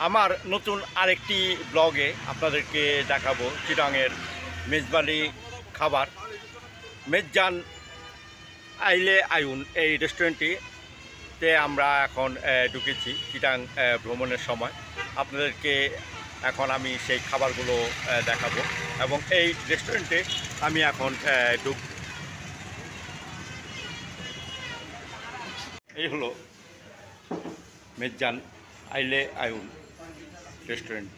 আমার নতুন আরেকটি ব্লগে আপনাদেরকে দেখাবো চিটাংয়ের মেজবানি খাবার মেজজান আইলে আয়ুন এই রেস্টুরেন্টটিতে আমরা এখন ঢুকেছি চিটাং ভ্রমণের সময়। আপনাদেরকে এখন আমি সেই খাবারগুলো দেখাবো এবং এই রেস্টুরেন্টে আমি এখন এই হলো মেজজান আইলে আয়ুন রেস্টুরেন্ট।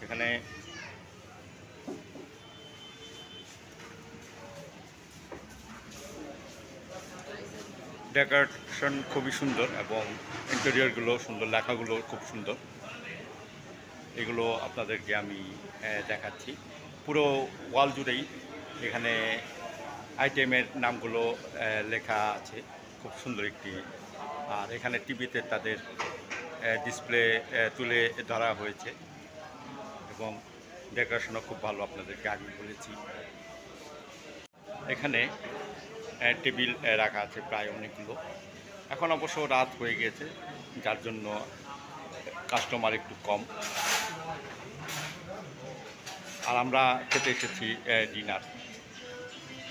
এখানে ডেকোরেশন খুবই সুন্দর এবং ইন্টেরিয়রগুলো সুন্দর, লেখাগুলো খুব সুন্দর। এগুলো আপনাদেরকে আমি দেখাচ্ছি। পুরো ওয়াল জুড়েই এখানে আইটেমের নামগুলো লেখা আছে, খুব সুন্দর একটি। আর এখানে টিভিতে তাদের ডিসপ্লে তুলে ধরা হয়েছে এবং ডেকোরেশনও খুব ভালো, আপনাদেরকে আগে বলেছি। এখানে টেবিল রাখা আছে প্রায় অনেকগুলো। এখন অবশ্য রাত হয়ে গেছে, যার জন্য কাস্টমার একটু কম। আর আমরা খেতে এসেছি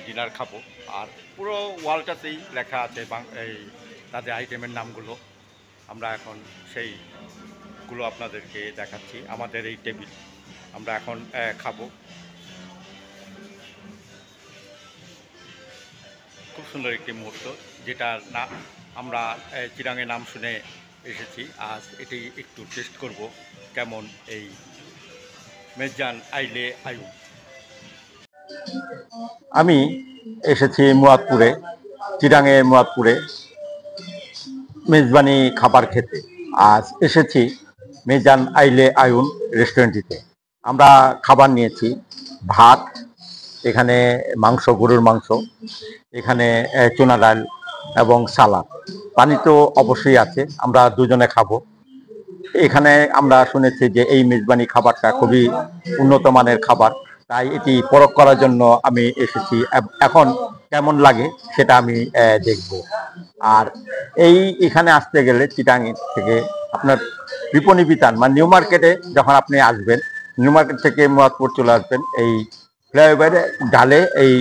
ডিনার খাবো। আর পুরো ওয়ালটাতেই লেখা আছে এই তাদের আইটেমের নামগুলো। আমরা এখন সেইগুলো আপনাদেরকে দেখাচ্ছি। আমাদের এই টেবিল, আমরা এখন খাবো। খুব সুন্দর একটি মুহূর্ত, যেটা না আমরা চিরাংয়ে নাম শুনে এসেছি। আজ এটি একটু টেস্ট করব কেমন এই মেজজান আইলে আয়ুন। আমি এসেছি মুরাদপুরে, চিরাংয়ে মুরাদপুরে মেজবানি খাবার খেতে। আজ এসেছি মেজজান আইলে আয়ুন রেস্টুরেন্টটিতে। আমরা খাবার নিয়েছি, ভাত, এখানে মাংস, গরুর মাংস, এখানে চুনা ডাল এবং সালাদ। পানি তো অবশ্যই আছে, আমরা দুজনে খাবো। এখানে আমরা শুনেছি যে এই মেজবানি খাবারটা খুবই উন্নত মানের খাবার, তাই এটি পরখ করার জন্য আমি এসেছি। এখন কেমন লাগে সেটা আমি দেখব। আর এখানে আসতে গেলে চিটাং থেকে আপনার বিপণী বিতান মানে নিউ মার্কেটে যখন আপনি আসবেন, নিউ মার্কেট থেকে মুরাদপুর চলে আসবেন, এই ফ্লাইওভারে ডালে এই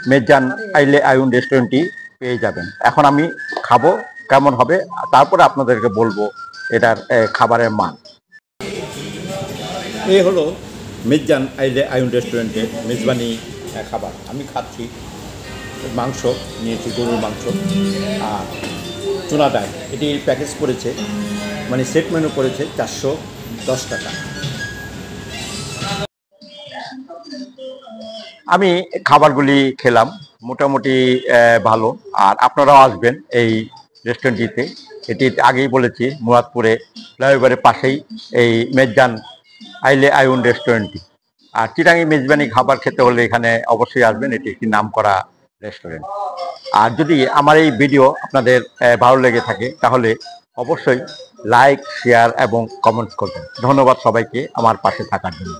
মেজজান আইলে আয়ুন রেস্টুরেন্টটি পেয়ে যাবেন। এখন আমি খাবো, কেমন হবে তারপরে আপনাদেরকে বলবো এটার খাবারের মান। এই হলো মেজজান আইলে আয়ুন রেস্টুরেন্টের মেজবানি খাবার। আমি খাচ্ছি, মাংস নিয়েছি, গরুর মাংস আর চুনা ডাল। এটি প্যাকেজ করেছে, মানে সেট মেনু করেছে 410 টাকা। আমি খাবারগুলি খেলাম, মোটামুটি ভালো। আর আপনারাও আসবেন এই রেস্টুরেন্টটিতে। এটি আগেই বলেছি মুরাদপুরে ফ্লাইওভারের পাশেই এই মেজজান আইলে আয়ুন রেস্টুরেন্টটি। আর চিরাংয়ে মেজবানি খাবার খেতে হলে এখানে অবশ্যই আসবেন, এটি একটি নামকরা রেস্টুরেন্ট। আর যদি আমার এই ভিডিও আপনাদের ভালো লেগে থাকে তাহলে অবশ্যই লাইক, শেয়ার এবং কমেন্টস করবেন। ধন্যবাদ সবাইকে আমার পাশে থাকার জন্য।